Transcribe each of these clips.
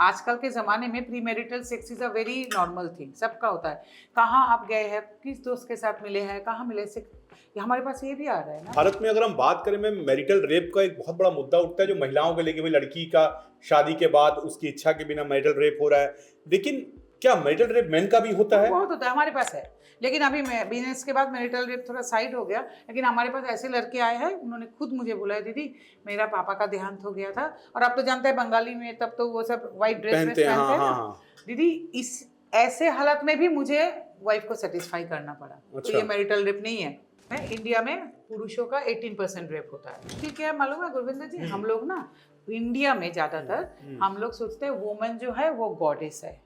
आजकल के ज़माने में pre marital sex is a very normal thing, सबका होता है। कहाँ आप गए हैं, किस दोस्त के साथ मिले हैं, कहाँ मिले से ये हमारे पास ये भी आ रहा है ना। भारत में अगर हम बात करें मैम, मैरिटल रेप का एक बहुत बड़ा मुद्दा उठता है जो महिलाओं को लेके, भाई लड़की का शादी के बाद उसकी इच्छा के बिना मैरिटल रेप हो रहा है। लेकिन क्या मैरिटल रेप मेन का भी होता है? बहुत होता है, हमारे पास है। लेकिन अभी मैं बिजनेस के बाद मैरिटल रेप थोड़ा साइड हो गया, लेकिन हमारे पास ऐसे लड़के आए हैं, उन्होंने खुद मुझे बोला है, दीदी मेरा पापा का देहांत हो गया था। और आप तो जानते हैं बंगाली में तब तो वो सब व्हाइट ड्रेस पहनते हैं, पहनते हाँ हैं हाँ ना। हाँ। दीदी इस ऐसे हालत में भी मुझे वाइफ को सेटिस्फाई करना पड़ा। तो अच्छा। ये मैरिटल रेप नहीं है। इंडिया में पुरुषों का 18% रेप होता है। ठीक है, मालूम है गुरविंदर जी, हम लोग ना इंडिया में ज्यादातर हम लोग सोचते हैं वुमन जो है वो गॉडेस है,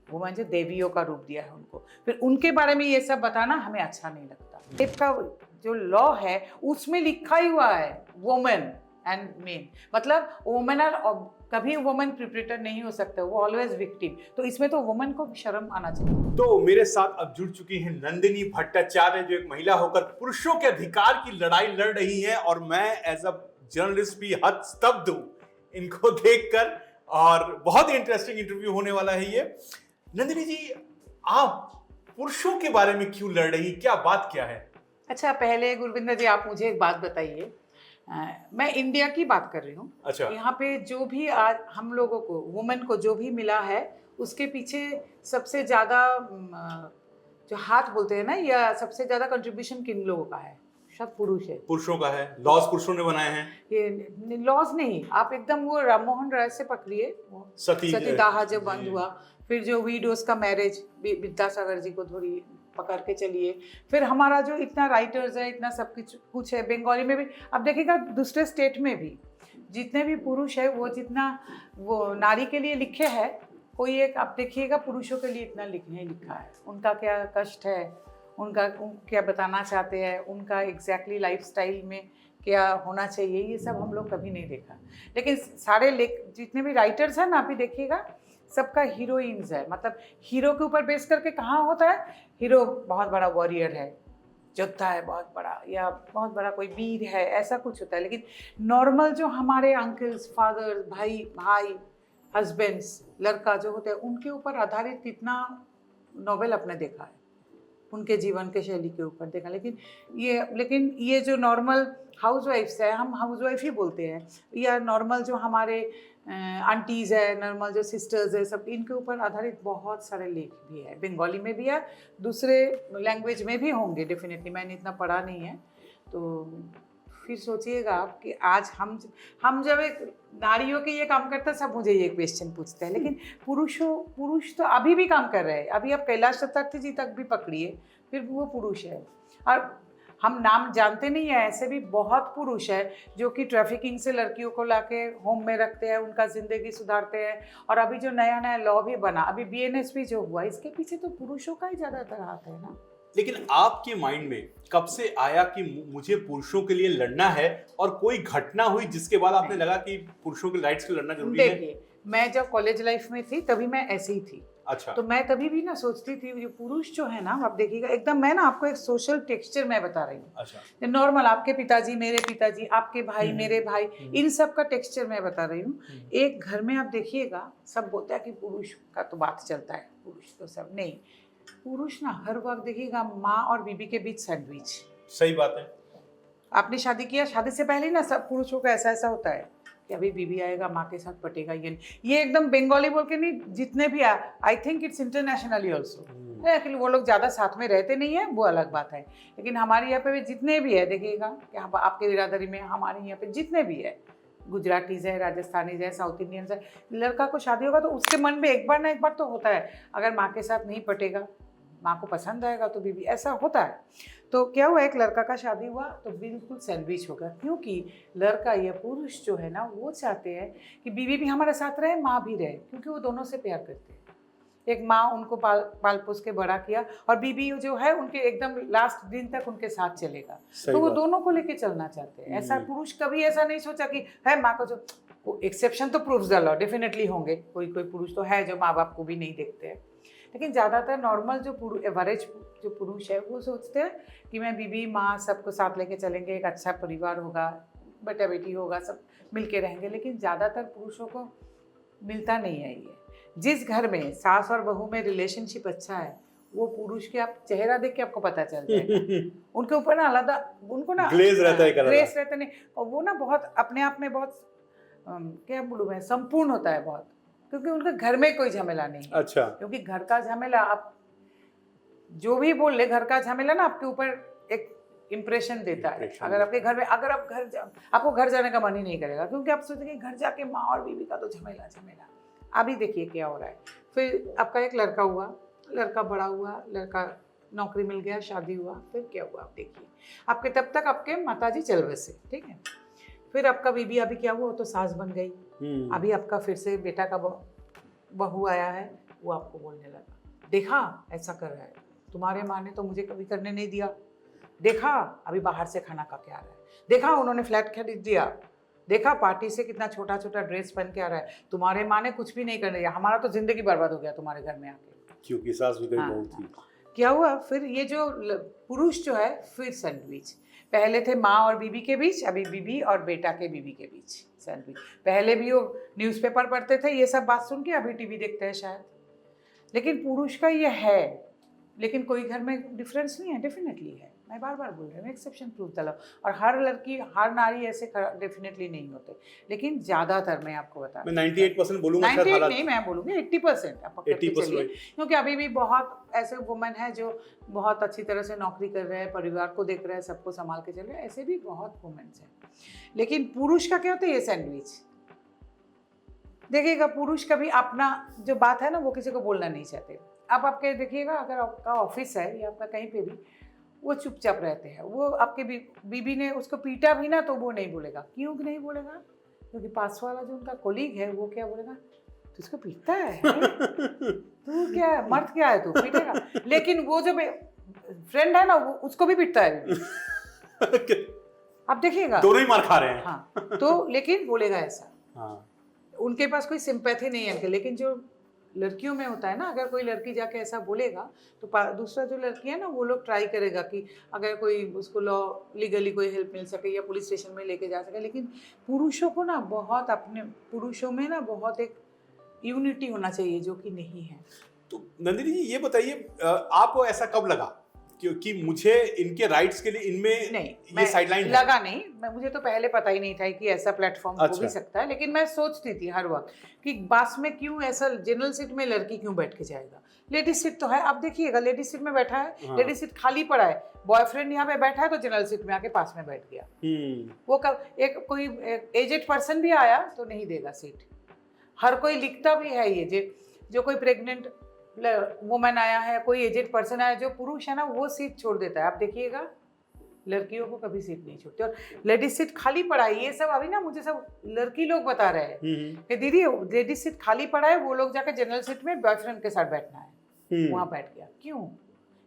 वुमन जो देवियों का रूप दिया है उनको, फिर उनके बारे में ये सब बताना हमें अच्छा नहीं लगता। रेप का जो लॉ है उसमें लिखा ही हुआ है वुमन एंड मेन, मतलब वुमन आर, कभी वुमन प्रिपरेटर नहीं हो सकता, वो ऑलवेज विक्टिम। तो इसमें तो वुमन को शर्म आना चाहिए। तो मेरे साथ अब जुड़ चुकी हैं नंदिनी भट्टाचार्य, जो एक महिला होकर पुरुषों के अधिकार की लड़ाई लड़ रही है, और मैं एज अ जर्नलिस्ट भी हद स्तब्ध हूं इनको देखकर, और बहुत ही इंटरेस्टिंग इंटरव्यू होने वाला है ये। नंदिनी जी, आप पुरुषों के बारे में क्यों लड़ रही, क्या बात क्या है? अच्छा, पहले गुरविंदर जी आप मुझे एक बात बताइए। मैं इंडिया की बात कर रही हूँ। अच्छा। यहाँ पे जो भी आज हम लोगों को, वुमेन को जो भी मिला है, उसके पीछे सबसे ज़्यादा जो हाथ बोलते हैं ना, या सबसे ज़्यादा कंट्रीब्यूशन किन लोगों का है? शायद पुरुष है। पुरुषों का है, लॉज पुरुषों ने बनाए हैं। ये लॉज नहीं, आप एकदम वो राम मोहन राय से पकड़िए, वो सतीदाह जब बंद हुआ, फिर जो वीडोज का मैरिज, विद्यासागर जी को थोड़ी पकड़ के चलिए, फिर हमारा जो इतना राइटर्स है, इतना सब कुछ है, बंगाली में भी अब देखिएगा, दूसरे स्टेट में भी जितने भी पुरुष है, वो जितना वो नारी के लिए लिखे हैं, कोई एक आप देखिएगा पुरुषों के लिए इतना नहीं लिखा है। उनका क्या कष्ट है, उनका क्या बताना चाहते हैं, उनका एग्जैक्टली लाइफस्टाइल में क्या होना चाहिए, ये सब हम लोग कभी नहीं देखा। लेकिन सारे जितने भी राइटर्स हैं ना, आप ही देखिएगा, सबका हीरोइंस है, मतलब हीरो के ऊपर बेस करके कहाँ होता है, हीरो बहुत बड़ा वॉरियर है, योद्धा है बहुत बड़ा, या बहुत बड़ा कोई वीर है, ऐसा कुछ होता है। लेकिन नॉर्मल जो हमारे अंकल्स, फादर, भाई हस्बैंड्स, लड़का जो होते हैं, उनके ऊपर आधारित कितना नॉवेल आपने देखा है, उनके जीवन के शैली के ऊपर देखा। लेकिन ये जो नॉर्मल हाउसवाइफ्स है, हम हाउसवाइफ ही बोलते हैं, या नॉर्मल जो हमारे आंटीज़ है, नॉर्मल जो सिस्टर्स है, सब इनके ऊपर आधारित बहुत सारे लेख भी है, बंगाली में भी है, दूसरे लैंग्वेज में भी होंगे डेफिनेटली, मैंने इतना पढ़ा नहीं है। तो फिर सोचिएगा आप कि आज हम जब एक नारियों के ये काम करते हैं, सब मुझे ये क्वेश्चन पूछते हैं, लेकिन पुरुष तो अभी भी काम कर रहे हैं। अभी आप कैलाश चतुर्थी जी तक भी पकड़िए, फिर वो पुरुष है। और हम नाम जानते नहीं है, ऐसे भी बहुत पुरुष है जो कि ट्रैफिकिंग से लड़कियों को लाके होम में रखते हैं, उनका ज़िंदगी सुधारते हैं। और अभी जो नया नया लॉ भी बना, अभी BNSP जो हुआ, इसके पीछे तो पुरुषों का ही ज़्यादातर हाथ है ना। लेकिन आपके माइंड में कब से आया कि मुझे पुरुषों के लिए लड़ना है, और कोई घटना हुई जिसके बाद आपने लगा कि पुरुषों के राइट्स के लिए लड़ना जरूरी है? देखिए, मैं जब कॉलेज लाइफ में थी तभी मैं ऐसी ही थी। अच्छा। तो मैं तभी भी ना सोचती थी, ये पुरुष जो है ना, आप देखिएगा एकदम, मैं ना आपको एक सोशल टेक्सचर मैं बता रही हूँ। अच्छा। नॉर्मल आपके पिताजी, मेरे पिताजी, आपके भाई, मेरे भाई, इन सब का टेक्सचर मैं बता रही हूँ। एक घर में आप देखिएगा, सब बोलता है कि पुरुष का तो बात चलता है, पुरुष तो सब नहीं। पुरुष ना हर वक्त देखिएगा माँ और बीबी के बीच सैंडविच। सही बात है। आपने शादी किया, शादी से पहले ना सब पुरुषों का ऐसा होता है कि अभी बीबी आएगा, माँ के साथ पटेगा, ये एकदम बंगाली बोल के नहीं, जितने भी I think it's internationally also. Actually वो लोग ज़्यादा साथ में रहते नहीं है, वो अलग बात है। लेकिन हमारे यहाँ पे भी जितने भी है, देखिएगा कि आपके बिरादरी में, हमारे यहाँ पे जितने भी है, गुजरातीज है, राजस्थानीज है, साउथ इंडियंस है, लड़का को शादी होगा तो उसके मन में एक बार ना एक बार तो होता है, अगर माँ के साथ नहीं पटेगा, माँ को पसंद आएगा तो बीबी, ऐसा होता है। तो क्या हुआ, एक लड़का का शादी हुआ तो बिल्कुल सैंडविच होगा, क्योंकि लड़का या पुरुष जो है ना, वो चाहते हैं कि बीवी भी हमारे साथ रहे, माँ भी रहे, क्योंकि वो दोनों से प्यार करते हैं। एक माँ उनको पाल पोस के बड़ा किया, और बीबी जो है उनके एकदम लास्ट दिन तक उनके साथ चलेगा, तो वो दोनों को लेके चलना चाहते हैं। ऐसा पुरुष कभी ऐसा नहीं सोचा कि है माँ को जो एक्सेप्शन तो प्रूव्स द लॉ, डेफिनेटली होंगे, कोई पुरुष तो है जो माँ बाप को भी नहीं देखते हैं। लेकिन ज़्यादातर नॉर्मल जो एवरेज जो पुरुष है, वो सोचते हैं कि मैं बीबी, माँ, सबको साथ लेके चलेंगे, एक अच्छा परिवार होगा, बेटा बेटी होगा, सब मिलके रहेंगे। लेकिन ज़्यादातर पुरुषों को मिलता नहीं है ये। जिस घर में सास और बहू में रिलेशनशिप अच्छा है, वो पुरुष के आप चेहरा देख के आपको पता चल जाएगा। उनके ऊपर ना अलग, उनको ना ग्लेज रहता है, ग्लेज रहता नहीं, और वो ना बहुत अपने आप में बहुत क्या बोलूं मैं, संपूर्ण होता है बहुत, क्योंकि उनके घर में कोई झमेला नहीं है। अच्छा। क्योंकि घर का झमेला, आप जो भी बोल ले, घर का झमेला ना आपके ऊपर एक इम्प्रेशन देता है। अगर आपके घर में, अगर आप आपको घर जाने का मन ही नहीं करेगा, क्योंकि आप सोचेंगे घर जाके माँ और बीवी का तो झमेला झमेला। अभी देखिए क्या हो रहा है। फिर आपका एक लड़का हुआ, लड़का बड़ा हुआ, लड़का नौकरी मिल गया, शादी हुआ, फिर क्या हुआ आप देखिए। आपके तब तक आपके माताजी चल बसे, ठीक है। फिर आपका बीबी, अभी क्या हुआ, वो तो सास बन गई। अभी आपका फिर से बेटा का बहू आया है, वो आपको बोलने लगा, देखा ऐसा कर रहा है, तुम्हारे माँ ने तो मुझे कभी करने नहीं दिया, देखा अभी बाहर से खाना खा के आ रहा है, देखा उन्होंने फ्लैट खरीद दिया, देखा पार्टी से कितना छोटा छोटा ड्रेस पहन के आ रहा है, तुम्हारे माँ ने कुछ भी नहीं करने दिया, हमारा तो जिंदगी बर्बाद हो गया तुम्हारे घर में आके। क्योंकि सास भी कोई बहू थी। क्या हुआ फिर, ये जो पुरुष जो है फिर सैंडविच। पहले थे माँ और बीबी के बीच, अभी बीबी और बेटा के बीबी के बीच सैंडविच। पहले भी वो न्यूज़पेपर पढ़ते थे ये सब बात सुन के, अभी टीवी देखते हैं शायद। लेकिन पुरुष का ये है, लेकिन कोई घर में डिफरेंस नहीं है, डेफिनेटली है। मैं बार बार बोल रही हूँ, एक्सेप्शन प्रूव द लॉ। और हर लड़की, हर नारी ऐसे डेफिनेटली नहीं होते, लेकिन ज़्यादातर मैं आपको बता, मैं 98% बोलूँगा, 98 नहीं, मैं बोलूँगी 80% आप पकड़ के 80% चलिए। क्योंकि अभी भी बहुत ऐसे वुमेन हैं जो बहुत अच्छी तरह से नौकरी कर रहे हैं, परिवार को देख रहे हैं, सबको संभाल के चल रहे हैं, ऐसे भी बहुत वुमेन्स हैं। लेकिन पुरुष का क्या होता है, ये सैंडविच। देखिएगा, पुरुष कभी अपना जो बात है ना, वो किसी को बोलना नहीं चाहते। आप आपके देखिएगा, अगर आपका ऑफिस है या आपका कहीं पे भी, वो चुपचाप रहते हैं। वो आपके बीबी ने उसको पीटा भी ना तो वो नहीं बोलेगा। क्यों नहीं बोलेगा? क्योंकि पास वाला जो उनका कोलीग है वो क्या बोलेगा, तुझको पीटता है तू क्या है, मर्द क्या है तू, पीटेगा। लेकिन वो जो फ्रेंड है ना, वो उसको भी पीटता है। आप देखिएगा, दोनों ही मार खा रहे हैं। हाँ, तो लेकिन बोलेगा ऐसा। हाँ। उनके पास कोई सिंपैथी नहीं है। लेकिन जो लड़कियों में होता है ना, अगर कोई लड़की जाके ऐसा बोलेगा तो दूसरा जो लड़की है ना, वो लोग ट्राई करेगा कि अगर कोई उसको लीगली कोई हेल्प मिल सके या पुलिस स्टेशन में लेके जा सके। लेकिन पुरुषों को ना बहुत, अपने पुरुषों में ना बहुत एक यूनिटी होना चाहिए, जो कि नहीं है। तो नंदिनी जी ये बताइए, आपको ऐसा कब लगा क्योंकि मुझे इनके राइट्स के लिए इनमें नहीं, ये साइडलाइन लगा नहीं, मुझे तो पहले पता ही नहीं था कि ऐसा प्लेटफॉर्म हो भी सकता है। लेकिन मैं सोचती थी हर वक्त कि बस में क्यों ऐसा जनरल सीट में लड़की क्यों बैठ के जाएगा, लेडीज सीट तो है। आप देखिएगा, लेडीज सीट में बैठा है, हाँ। लेडीज सीट खाली पड़ा है, बॉयफ्रेंड यहाँ पे बैठा है तो जनरल सीट में आके पास में बैठ गया। वो कब एक कोई एजेड पर्सन भी आया तो नहीं देगा सीट। हर कोई लिखता भी है ये, जो कोई प्रेग्नेंट वुमेन आया है, कोई एजेड पर्सन आया, जो पुरुष है ना वो सीट छोड़ देता है। आप देखिएगा, लड़कियों को कभी सीट नहीं छोड़ती। और लेडीज सीट खाली पड़ा है, ये सब अभी ना मुझे सब लड़की लोग बता रहे हैं कि दीदी लेडीज सीट खाली पड़ा है, वो लोग जाकर जनरल सीट में बॉयफ्रेंड के साथ बैठना है, वहाँ बैठ गया। क्यों?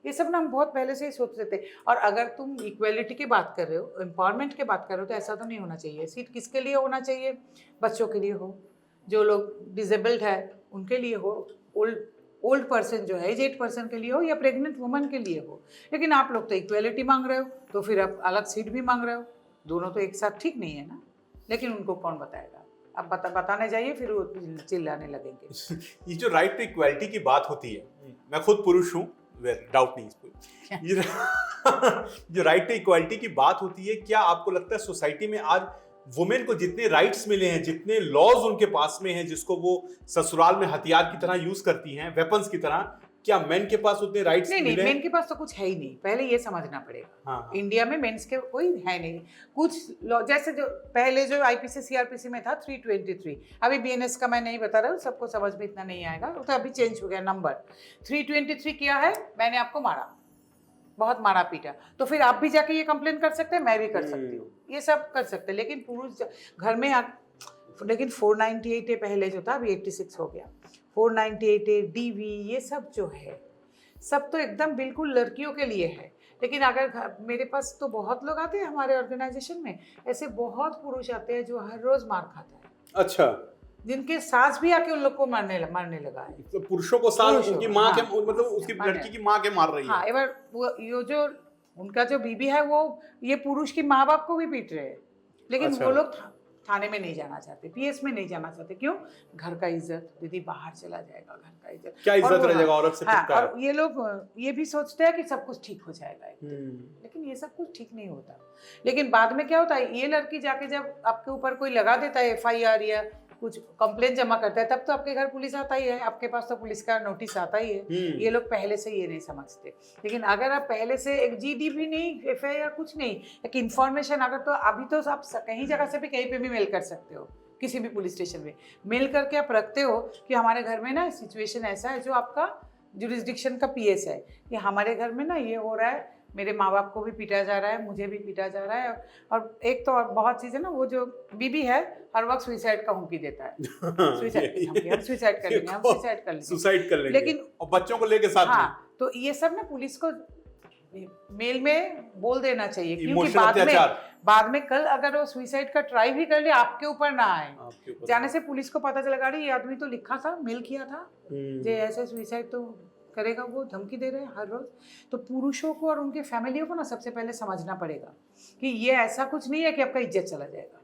ये सब ना हम बहुत पहले से ही सोचते थे। और अगर तुम इक्वेलिटी की बात कर रहे हो, एम्पावरमेंट की बात कर रहे हो, तो ऐसा तो नहीं होना चाहिए। सीट किसके लिए होना चाहिए? बच्चों के लिए हो, जो लोग डिसेबल्ड है उनके लिए हो, ओल्ड पर्सन जो है, एजेड पर्सन के लिए हो, या प्रेग्नेंट वुमन के लिए हो। लेकिन आप लोग तो इक्वेलिटी मांग रहे हो, तो फिर आप अलग सीट भी मांग रहे हो। दोनों तो एक साथ ठीक नहीं है ना। लेकिन उनको कौन बताएगा? अब बताने जाइए, फिर वो चिल्लाने लगेंगे। ये जो राइट टू इक्वेलिटी की बात होती है, मैं खुद पुरुष हूँ, डाउट नहीं इस पर। जो राइट टू इक्वेलिटी की बात होती है, क्या आपको लगता है सोसाइटी में आज वुमेन को जितने राइट्स मिले हैं, जितने लॉज उनके पास में हैं, जिसको वो ससुराल में हथियार की तरह यूज करती हैं, वेपन्स की तरह, क्या मेन के पास उतने राइट्स मिले हैं? नहीं, मेन के पास तो कुछ है ही नहीं। पहले ये समझना पड़ेगा। हाँ। इंडिया में मेंस के कोई है नहीं। कुछ जैसे जो पहले जो आईपीसी सीआरपीसी में था 323, अभी बीएनएस का मैं नहीं बता रहा हूँ, सबको समझ में इतना नहीं आएगा, तो अभी चेंज हो गया नंबर। 323 किया है, मैंने आपको मारा, बहुत मारा पीटा, तो फिर आप भी जाके ये कंप्लेन कर सकते हैं, मैं भी कर सकती हूँ, ये सब कर सकते हैं। लेकिन पुरुष घर में लेकिन 498 पहले जो था, अभी 86 हो गया। 498 डीवी, ये सब जो है सब तो एकदम बिल्कुल लड़कियों के लिए है। लेकिन अगर मेरे पास तो बहुत लोग आते हैं हमारे ऑर्गेनाइजेशन में, ऐसे बहुत पुरुष आते हैं जो हर रोज मार खाता है। अच्छा। जिनके सास भी आके उन लोग को मारने लगा है। तो पुरुषों को सास उनकी माँ के, मतलब उसकी लड़की की माँ के मार रही है। हाँ, एक बार ये जो उनका जो बीबी है, वो ये पुरुष की माँ बाप को भी पीट रहे हैं। लेकिन वो लोग थाने में नहीं जाना चाहते, पीएस में नहीं जाना चाहते। क्यों? घर का इज्जत, दीदी बाहर चला जाएगा, घर का इज्जत, क्या इज्जत रह जाएगा औरत से? हाँ, और ये लोग ये भी सोचते हैं कि सब कुछ ठीक हो जाएगा, लेकिन ये सब कुछ ठीक नहीं होता। लेकिन बाद में क्या होता है, ये लड़की जाके जब आपके ऊपर कोई लगा देता है FIR या कुछ कंप्लेंट जमा करता है, तब तो आपके घर पुलिस आता ही है, आपके पास तो पुलिस का नोटिस आता ही है। ये लोग पहले से ये नहीं समझते। लेकिन अगर आप पहले से एक GD भी नहीं, FIR कुछ नहीं, एक इन्फॉर्मेशन अगर, तो अभी तो आप कहीं जगह से भी कहीं पे भी मेल कर सकते हो, किसी भी पुलिस स्टेशन में मेल करके आप रखते हो कि हमारे घर में ना सिचुएशन ऐसा है, जो आपका जुरिस्डिक्शन का PS है कि हमारे घर में ना ये हो रहा है, मेरे माँ बाप को भी पीटा जा रहा है, मुझे भी पीटा जा रहा है। और एक तो और बहुत चीज़ है ना, वो जो बीबी है हर वक्त सुसाइड का हुमकी देता है, सुसाइड कर लेंगे, हम सुसाइड कर लेंगे, लेकिन और बच्चों को लेके साथ में। तो ये सब ना पुलिस को मेल में बोल देना चाहिए, क्योंकि बाद में कल अगर वो सुसाइड का ट्राई भी कर ले, आपके ऊपर ना आए, जाने से पुलिस को पता चलेगा ये आदमी तो लिखा था, मेल किया था, जे ऐसे सुसाइड तो करेगा, वो धमकी दे रहे हैं हर रोज। तो पुरुषों को और उनके फैमिलियों को ना सबसे पहले समझना पड़ेगा कि ये ऐसा कुछ नहीं है कि आपका इज्जत चला जाएगा,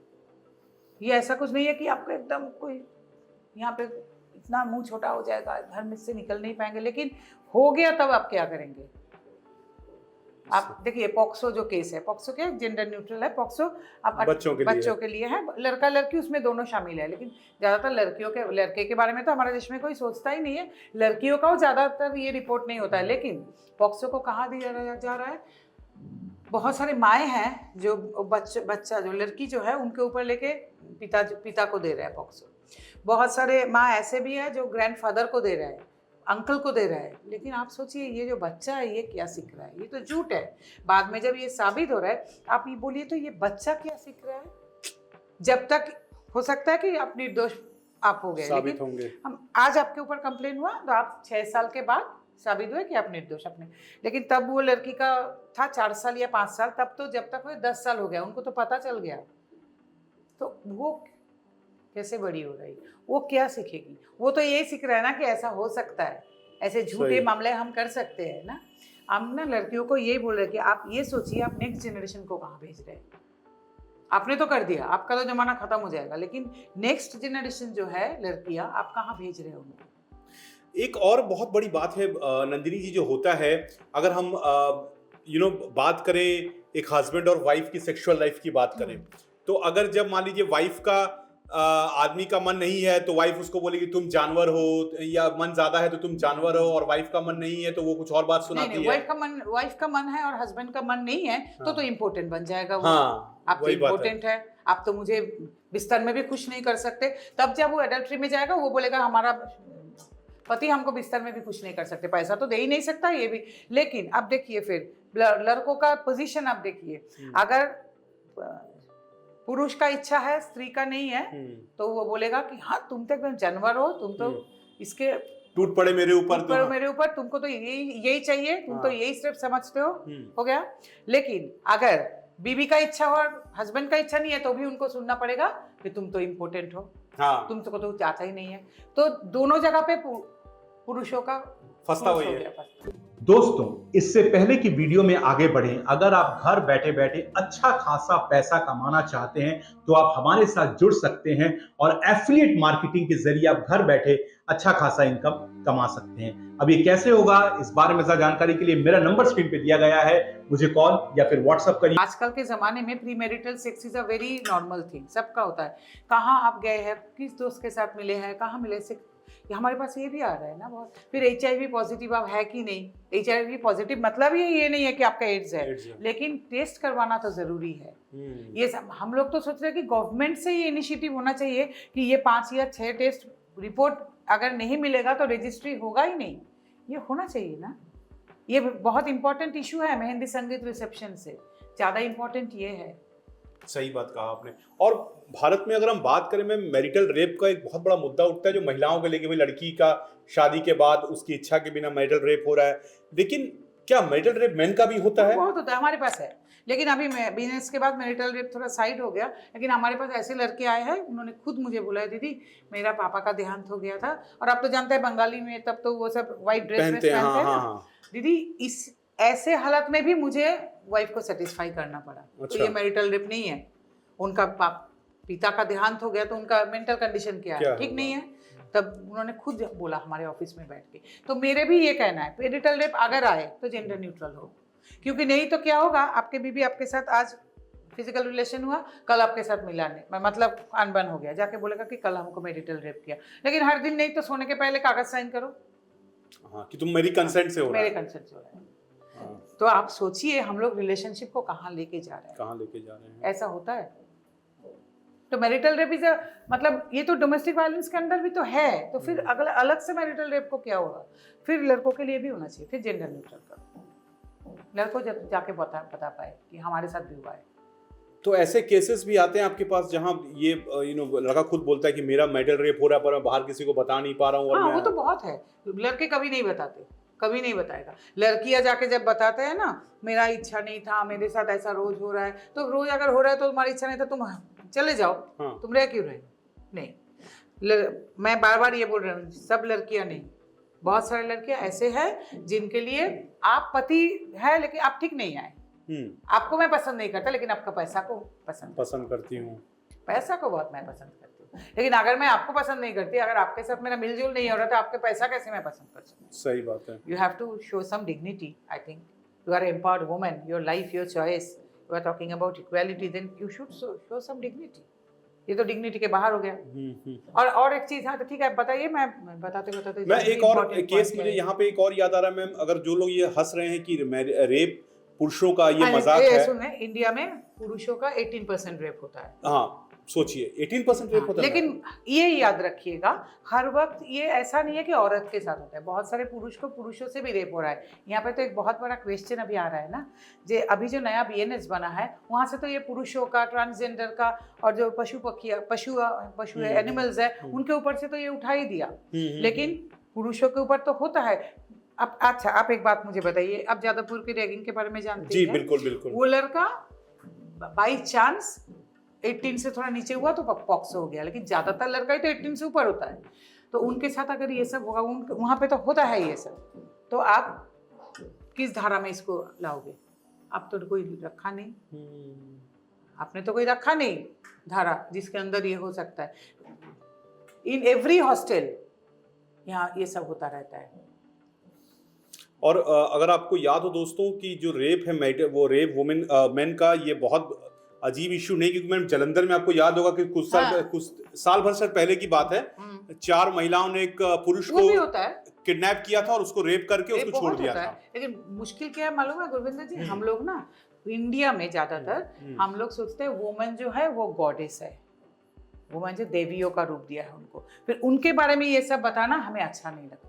ये ऐसा कुछ नहीं है कि आपका एकदम कोई यहाँ पे इतना मुंह छोटा हो जाएगा, घर में से निकल नहीं पाएंगे। लेकिन हो गया तब आप क्या करेंगे? आप देखिए, पॉक्सो जो केस है, पॉक्सो क्या जेंडर न्यूट्रल है, पॉक्सो आप बच्चों के लिए है, लड़का लड़की उसमें दोनों शामिल है। लेकिन ज़्यादातर लड़के के बारे में तो हमारे देश में कोई सोचता ही नहीं है, लड़कियों का ज़्यादातर ये रिपोर्ट नहीं होता है। लेकिन पॉक्सो को कहाँ दिया जा रहा है? बहुत सारे माएँ हैं जो बच्चा जो लड़की जो है उनके ऊपर लेके पिता को दे रहा है पॉक्सो। बहुत सारे माँ ऐसे भी है जो ग्रैंडफादर को दे रहा है, अंकल को दे रहा है। लेकिन आप सोचिए, ये जो बच्चा है ये क्या सीख रहा है? ये तो झूठ है। बाद में जब ये साबित हो रहा है, आप ये बोलिए तो ये बच्चा क्या सीख रहा है? जब तक हो सकता है कि आप निर्दोष आप हो गए, साबित होंगे। हम आज आपके ऊपर कंप्लेन हुआ तो आप 6 साल के बाद साबित हुए कि आप निर्दोष अपने। लेकिन तब वो लड़की का था 4 साल या 5 साल, तब तो जब तक वो 10 साल हो गया, उनको तो पता चल गया। तो वो कैसे बड़ी हो रही? वो क्या सीखेगी? वो तो यही सीख रहा है ना कि ऐसा हो सकता है, ऐसे झूठे मामले हम कर सकते हैं ना। हम ना लड़कियों को यही बोल रहे हैं कि आप ये सोचिए, आप नेक्स्ट जनरेशन को कहाँ भेज रहे हैं। आपने तो कर दिया, आपका तो जमाना खत्म हो जाएगा, लेकिन नेक्स्ट जनरेशन जो है लड़कियां, आप कहाँ भेज रहे हो उनको? एक और बहुत बड़ी बात है नंदिनी जी, जो होता है, अगर हम बात करें एक हस्बैंड और वाइफ की सेक्सुअल लाइफ की बात करें, तो अगर जब मान लीजिए वाइफ का आदमी का मन नहीं है तो वाइफ उसको बोलेगी तुम जानवर हो, या मन ज्यादा है तो तुम जानवर हो, और वाइफ का मन नहीं है तो वो कुछ और बात सुनाती है। वाइफ का मन है और हस्बैंड का मन नहीं है, हाँ। तो इम्पोर्टेंट बन जाएगा वो। हाँ, आप तो इम्पोर्टेंट है, आप तो मुझे बिस्तर में भी खुश नहीं कर सकते। तब जब वो एडल्ट्री में जाएगा, वो बोलेगा हमारा पति हमको बिस्तर में भी खुश नहीं कर सकते, पैसा तो दे ही नहीं सकता ये भी। लेकिन अब देखिए, फिर लड़कों का पोजीशन आप देखिए, अगर पुरुष का इच्छा है, स्त्री का नहीं है, तो वो बोलेगा कि हाँ तुम तो एकदम जानवर हो, तुम तो इसके टूट पड़े मेरे ऊपर, तुमको तो यही चाहिए, तुम तो यही सिर्फ समझते हो गया। लेकिन अगर बीवी का इच्छा हो और हस्बैंड का इच्छा नहीं है, तो भी उनको सुनना पड़ेगा कि तुम तो इम्पोर्टेंट हो, तुमको तो चाहता ही नहीं है। तो दोनों जगह पे पुरुषों का फंसता हुआ है। दोस्तों, इससे पहले कि वीडियो में आगे बढ़ें, अगर आप घर बैठे बैठे अच्छा खासा पैसा कमाना चाहते हैं तो आप हमारे साथ जुड़ सकते हैं और एफिलिएट मार्केटिंग के जरिए आप घर बैठे अच्छा खासा इनकम कमा सकते हैं। अब ये कैसे होगा, इस बारे में ज्यादा जानकारी के लिए मेरा नंबर स्क्रीन पे दिया गया है, मुझे कॉल या फिर व्हाट्सएप करिए। आजकल के जमाने में pre marital sex is a very normal thing, सबका होता है। कहाँ आप गए हैं, किस दोस्त के साथ मिले हैं, कहाँ मिले, हमारे पास ये भी आ रहा है ना बहुत। फिर HIV पॉजिटिव आप है कि नहीं, HIV पॉजिटिव मतलब ये नहीं है कि आपका एड्स है, लेकिन टेस्ट करवाना तो जरूरी है। ये सब हम लोग तो सोच रहे हैं कि गवर्नमेंट से ये इनिशिएटिव होना चाहिए कि ये 5 या 6 टेस्ट रिपोर्ट अगर नहीं मिलेगा तो रजिस्ट्री होगा ही नहीं, ये होना चाहिए ना। ये बहुत इंपॉर्टेंट इशू है, मेहंदी संगीत रिसेप्शन से ज़्यादा इंपॉर्टेंट ये है। सही बात कहा आपने। और भारत में अगर हम बात करें, में मैरिटल रेप का एक बहुत बड़ा मुद्दा उठता है, जो महिलाओं के लेके, भाई लड़की का शादी के बाद उसकी इच्छा के बिना मैरिटल रेप हो रहा है। लेकिन क्या मैरिटल रेप मेन का भी होता है? बहुत होता है, हमारे पास है। लेकिन अभी बिजनेस के बाद मैरिटल रेप थोड़ा साइड हो गया, लेकिन हमारे पास ऐसे लड़के आए हैं, उन्होंने खुद मुझे बोला, दीदी मेरा पापा का देहांत हो गया था, और आप तो जानते हैं बंगाली में तब तो वो सब व्हाइट ड्रेस पहनते हैं। दीदी इस ऐसे हालत में भी मुझे वाइफ को सेटिस्फाई करना पड़ा। तो ये मैरिटल रेप नहीं है, उनका पिता का देहांत हो गया तो उनका मेंटल कंडीशन क्या है, ठीक होगा? नहीं है। तब उन्होंने खुद बोला हमारे ऑफिस में बैठ के। तो मेरे भी ये कहना है पेरिटल रेप अगर आए तो जेंडर न्यूट्रल हो, क्योंकि नहीं तो क्या होगा, आपके बीबी आपके साथ आज फिजिकल रिलेशन हुआ, कल आपके साथ मिला नहीं, मतलब अनबन हो गया, जाके बोलेगा कि कल हमको मेरिटल रेप किया। लेकिन हर दिन नहीं तो सोने के पहले कागज साइन करो, हाँ, कि तुम मेरी कंसेंट से हो रहा मेरे है। कंसेंट से हो रहा है। तो आप सोचिए हम लोग रिलेशनशिप को कहाँ लेके जा रहे हैं, कहाँ लेके जा रहे हैं। ऐसा होता है। तो मैरिटल रेप इज मतलब ये तो डोमेस्टिक वायलेंस के अंदर भी तो है, तो फिर अगला अलग से मैरिटल रेप को क्या होगा? फिर लड़कों के लिए भी होना चाहिए, फिर जेंडर न्यूट्रल करो, लड़कों जब जाके बता पाए कि हमारे साथ भी हुआ है। तो ऐसे केसेस भी आते हैं आपके पास जहां ये लड़का खुद बोलता है कि मेरा मैरिटल रेप हो रहा है पर मैं बाहर किसी को बता नहीं पा रहा हूँ। हाँ, वो तो बहुत है, लड़के कभी नहीं बताते, कभी नहीं बताएगा। लड़कियां जाके जब बताते हैं ना, मेरा इच्छा नहीं था, मेरे साथ ऐसा रोज हो रहा है, तो रोज अगर हो रहा है तो तुम्हारी इच्छा नहीं था, तुम चले जाओ। हाँ। तुम रह क्यों रहे? नहीं, मैं बार बार ये बोल रही हूँ, सब लड़कियां नहीं, बहुत सारी लड़कियां ऐसे हैं जिनके लिए आप पति है लेकिन आप ठीक नहीं आए, आपको मैं पसंद नहीं करता लेकिन आपका पैसा को पसंद करती हूँ, पैसा को बहुत मैं पसंद करती हूँ। लेकिन अगर मैं आपको पसंद नहीं करती, अगर आपके साथ मेरा मिलजुल नहीं हो रहा, तो आपके पैसा कैसे मैं पसंद कर सकती हूँ? सही बात है। You have to show some dignity. I think you are an empowered woman. Your life, your choice. You are talking about equality. Then you should show some dignity. ये तो डिग्निटी के बाहर हो गया। और एक चीज, हाँ तो ठीक है, बताइए, मैं बताते मैं एक और केस, मुझे यहाँ पे एक और याद आ रहा है मैम, अगर जो लोग ये हंस रहे हैं कि रेप पुरुषों का ये मजाक है, सुने, इंडिया में पुरुषों का 18% रेप होता है। हाँ सोचिए 18% रेप होता है। लेकिन ये याद रखिएगा, हर वक्त ये ऐसा नहीं है कि औरत के साथ होता है, बहुत सारे पुरुष को पुरुषों से भी रेप हो रहा है। यहाँ पे तो एक बहुत बड़ा क्वेश्चन अभी आ रहा है ना, जे अभी जो नया BNS बना है वहाँ से तो ये पुरुषों का, ट्रांसजेंडर का और जो पशु है, एनिमल्स है, उनके ऊपर से तो ये उठा ही दिया, लेकिन पुरुषों के ऊपर तो होता है। अब अच्छा, आप एक बात मुझे बताइए, आप जादवपुर की रैगिंग के बारे में जानते हैं? जी बिल्कुल बिल्कुल। वो लड़का बाई चांस 18 से थोड़ा नीचे हुआ तो पॉक्सो हो गया, लेकिन ज्यादातर लड़का ही तो 18 से ऊपर होता है। तो उनके साथ अगर ये सब होगा, वहां पे तो होता है ये सब, तो आप किस धारा में इसको लाओगे? आप तो कोई रखा नहीं, आपने तो कोई रखा नहीं धारा जिसके अंदर ये हो सकता है। इन एवरी हॉस्टल यहाँ ये सब होता रहता है। और अगर आपको याद हो दोस्तों कि जो रेप है, वो रेप वुमेन मेन का ये बहुत अजीब इशू नहीं, क्योंकि मैम जलंधर में आपको याद होगा कि कुछ साल भर से पहले की बात है, 4 महिलाओं ने एक पुरुष को किडनैप किया था और उसको रेप करके उसको छोड़ दिया था। लेकिन मुश्किल क्या है मालूम है गुरविंदर जी, हम लोग ना इंडिया में ज्यादातर हम लोग सोचते हैं वुमेन जो है वो गॉडेस है, वुमेन जो देवियों का रूप दिया है उनको, फिर उनके बारे में ये सब बताना हमें अच्छा नहीं लगता।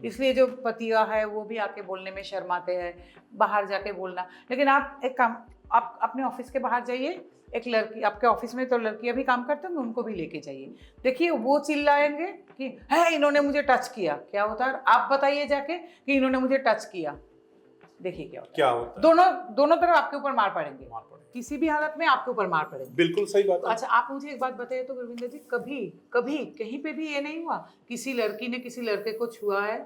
इसलिए जो पतिया है वो भी आके बोलने में शर्माते हैं, बाहर जाके बोलना। लेकिन आप एक काम, आप अपने ऑफिस के बाहर जाइए, एक लड़की, आपके ऑफिस में तो लड़कियां भी काम करते हैं, उनको भी लेके जाइए, देखिए वो चिल्लाएंगे कि है इन्होंने मुझे टच किया। क्या होता है? आप बताइए जाके कि इन्होंने मुझे टच किया, देखिए क्या होता है। दोनों तरफ आपके ऊपर मार पड़ेंगे, किसी भी हालत में आपके ऊपर मार पड़ेंगे। बिल्कुल सही बात है। अच्छा, आप मुझे एक बात बताइए तो गुरविंदर जी, कभी कहीं पे भी ये नहीं हुआ किसी लड़की ने किसी लड़के को छुआ है?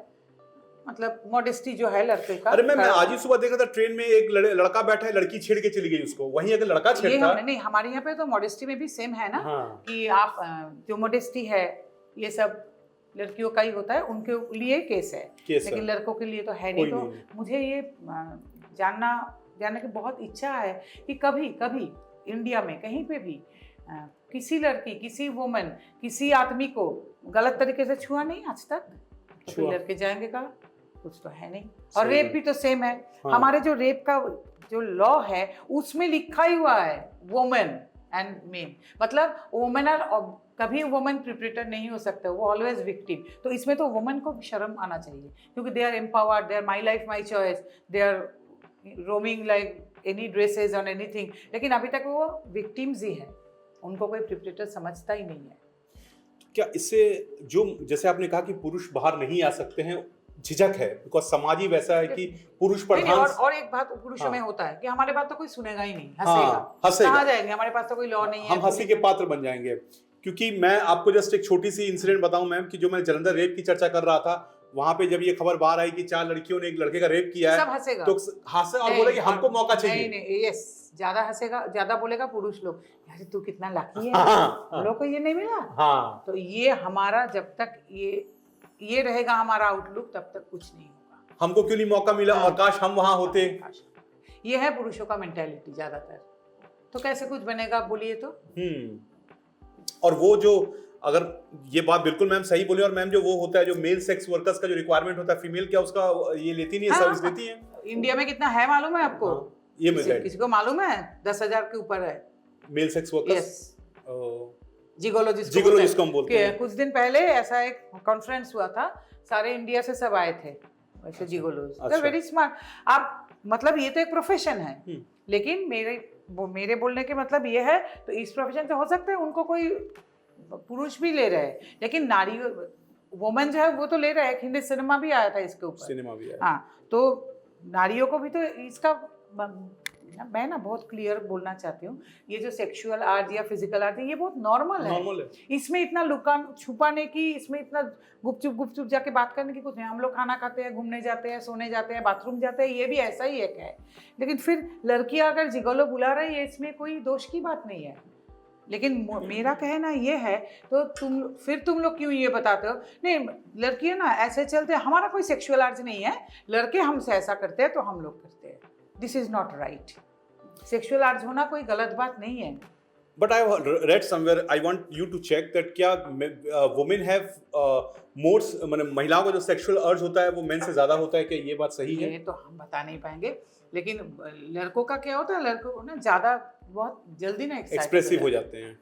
मतलब मॉडेस्टी जो है लड़के का। अरे मैं आज ही सुबह देखा था ट्रेन में, एक लड़का बैठा है, लड़की छेड़ के चली गई उसको, वहीं अगर लड़का छेड़ता। नहीं, हमारे यहाँ पे तो मॉडेस्टी में भी सेम है ना। हाँ। कि आप जो मॉडेस्टी है ये सब लड़कियों का ही होता है, उनके लिए केस है, लेकिन लड़कों के लिए तो है नहीं। तो मुझे ये जानने की बहुत इच्छा है कि कभी इंडिया में कहीं पे भी किसी लड़की, किसी वुमन, किसी आदमी को गलत तरीके से छुआ नहीं आज तक? तो लड़के जाएंगे कहाँ? कुछ तो है नहीं। और रेप भी तो सेम है। हाँ। हमारे जो रेप का जो लॉ है उसमें लिखा ही हुआ है वुमेन एंड मेन, मतलब वुमेन कभी वुमेन प्रिपरेटर नहीं हो सकता, वो ऑलवेज विक्टिम। तो इसमें तो वुमेन को शर्म आना चाहिए, क्योंकि they are empowered, they are my life my choice, they are roaming like any dresses on anything. लेकिन अभी तक वो विक्टिम्स ही है, उनको कोई प्रिपरेटर समझता ही नहीं है। क्या इससे जो, जैसे आपने कहा कि पुरुष बाहर नहीं आ सकते हैं, झिझक है, बिकॉज समाज ही वैसा है कि पुरुष प्रधान। और एक बात पुरुषों हाँ। में होता है कि हमारे पास तो कोई सुनेगा ही नहीं, हंसेगा। कहाँ जाएंगे, हमारे पास तो कोई लॉ नहीं है, हम हंसी के पात्र बन जाएंगे। क्योंकि मैं आपको जस्ट एक छोटी सी इंसिडेंट बताऊं मैम, कि जो मैं जलंधर रेप की चर्चा कर रहा था, वहां पे जब ये खबर बाहर आई कि 4 लड़कियों ने एक लड़के का रेप किया है, सब हंसेगा। तो हंसे और बोले कि हमको मौका चाहिए। नहीं, यस, ज्यादा हंसेगा, ज्यादा बोलेगा पुरुष लोग, यार तू कितना लाकी है, हाँ, हम लोग को ये नहीं मिला। हाँ, तो ये हमारा जब तक ये रहेगा हमारा आउटलुक, तब तक कुछ नहीं होगा। हमको क्यों नहीं मौका मिला, और काश हम वहां होते। ये है पुरुषों का मेंटालिटी ज्यादातर। तो कैसे कुछ बनेगा बोलिए तो। और वो जो, अगर ये बात बिल्कुल मैम सही बोले, और मैम जो वो होता है जो मेल सेक्स वर्कर्स का जो रिक्वायरमेंट होता है, फीमेल क्या उसका ये लेती नहीं है, सर्विस देती है? इंडिया में कितना है मालूम है आपको? ये किसी को मालूम है? 10,000 के ऊपर है male sex workers. Yes, gigolo जिसको हम बोलते हैं। कुछ दिन पहले ऐसा एक कॉन्फ्रेंस हुआ था, सारे इंडिया से सब आए थे वैसे जिगोलोज। Very smart. आप मतलब ये तो एक प्रोफेशन है, लेकिन मेरे बोलने के मतलब ये है, तो इस प्रोफेशन से हो सकता है उनको कोई पुरुष भी ले रहे हैं, लेकिन नारी वुमेन जो है वो तो ले रहे हैं। हिंदी सिनेमा भी आया था इसके ऊपर, सिनेमा भी आया। हाँ, तो नारियों को भी तो इसका, मैं ना बहुत क्लियर बोलना चाहती हूँ, ये जो सेक्सुअल आर्ट या फिजिकल आर्ट है, ये बहुत नॉर्मल है। इसमें इतना लुका छुपाने की, इसमें इतना गुपचुप जाके बात करने की कुछ नहीं। हम लोग खाना खाते हैं, घूमने जाते हैं, सोने जाते हैं, बाथरूम जाते हैं, ये भी ऐसा ही एक है। लेकिन फिर लड़कियां अगर जिगोलो बुला रही है, इसमें कोई दोष की बात नहीं है। लेकिन मेरा कहना ये है, तो तुम लोग क्यों ये बताते हो? नहीं, लड़कियां ना ऐसे चलते, हमारा कोई सेक्सुअल आर्ट नहीं है, लड़के हमसे ऐसा करते हैं तो हम लोग करते हैं। This is not right. Sexual art होना कोई गलत बात नहीं है। But I read somewhere, I want you to check that क्या women have more, मतलब महिलाओं का जो सेक्सुअल अर्ज होता है वो मेन से ज्यादा होता है, क्या ये बात सही है? ये तो हम बता नहीं पाएंगे, लेकिन लड़कों का क्या होता है, लड़कों ना ज्यादा बहुत जल्दी ना एक्सप्रेसिव हो जाते हैं।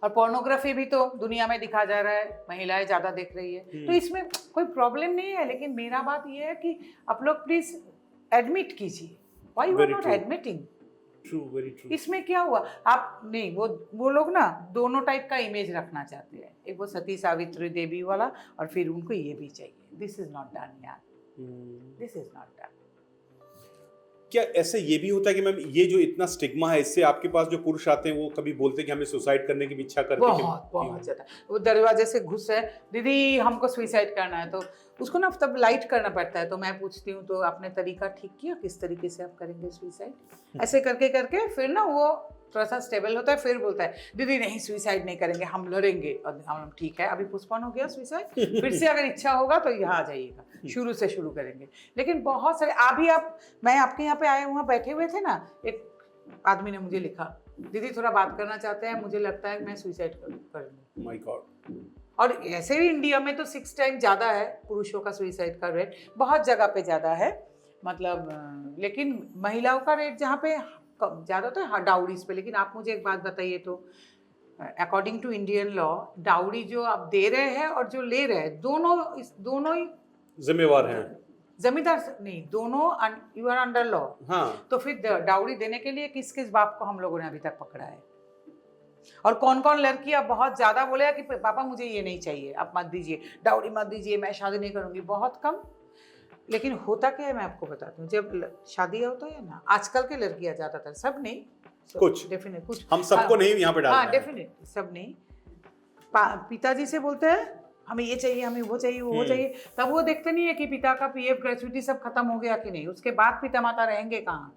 और पोर्नोग्राफी भी तो दुनिया में दिखा जा रहा है, महिलाएं ज्यादा देख रही है, तो इसमें कोई प्रॉब्लम नहीं है। लेकिन मेरा बात ये है कि आप लोग प्लीज एडमिट कीजिए। Why you are not admitting? True, very true. इसमें क्या हुआ? आप नहीं, वो लोग ना दोनों टाइप का इमेज रखना चाहते हैं, एक वो सती सावित्री देवी वाला, और फिर उनको ये भी चाहिए। दिस इज नॉट डन यार, दिस इज नॉट डन। क्या ऐसे ये भी होता है कि मैम ये जो इतना स्टिग्मा है, इससे आपके पास जो पुरुष आते हैं वो कभी बोलते हैं कि हमें सुसाइड करने की भी इच्छा करते हैं? बहुत ज्यादा। वो दरवाजे से घुस है, दीदी हमको सुसाइड करना है, तो उसको ना तब लाइट करना पड़ता है। तो मैं पूछती हूँ, तो आपने तरीका ठीक किया, किस तरीके से आप करेंगे सुसाइड? ऐसे करके करके फिर ना वो थोड़ा सा स्टेबल होता है, फिर बोलता है दीदी नहीं सुसाइड नहीं करेंगे, हम लड़ेंगे। और हम ठीक है, अभी पोस्टपोन हो गया सुसाइड, फिर से अगर इच्छा होगा तो यहाँ आ जाइएगा, शुरू से शुरू करेंगे। लेकिन बहुत सारे मैं आपके यहाँ पे आए, वहाँ बैठे हुए थे ना, एक आदमी ने मुझे लिखा, दीदी थोड़ा बात करना चाहते हैं, मुझे लगता है मैं सुसाइड करूँगी। My God. और ऐसे भी इंडिया में तो 6 टाइम ज़्यादा है पुरुषों का सुसाइड का रेट, बहुत जगह पे ज़्यादा है मतलब। लेकिन महिलाओं का रेट जहाँ पे ज़्यादा होता है, हाँ, डाउरीज पे। लेकिन आप मुझे एक बात बताइए, तो according to Indian law, dowry जो आप दे रहे हैं और जो ले रहे हैं, दोनों ही जिम्मेवार हैं। जमींदार नहीं, दोनों यू आर अंडर लॉ। हाँ। तो फिर डाउरी देने के लिए किस किस बाप को हम लोगों ने अभी तक पकड़ा है? और कौन कौन लड़कियां बहुत ज्यादा बोले कि पापा मुझे ये नहीं चाहिए, आप मत दीजिए, डाउरी मत दीजिए, मैं शादी नहीं करूंगी। बहुत कम। लेकिन होता क्या है मैं आपको बताती हूँ, जब शादी होता है ना, आजकल के लड़कियां ज्यादातर, सब नहीं, कुछ डेफिनेट कुछ, हम सबको नहीं यहाँ पे डालना है। डेफिनेट सब नहीं, पिताजी से बोलते हैं हमें ये चाहिए, हमें वो चाहिए, वो चाहिए, तब वो देखते नहीं है कि पिता का पीएफ ग्रेचुइटी सब खत्म हो गया कि नहीं, उसके बाद पिता माता रहेंगे कहाँ।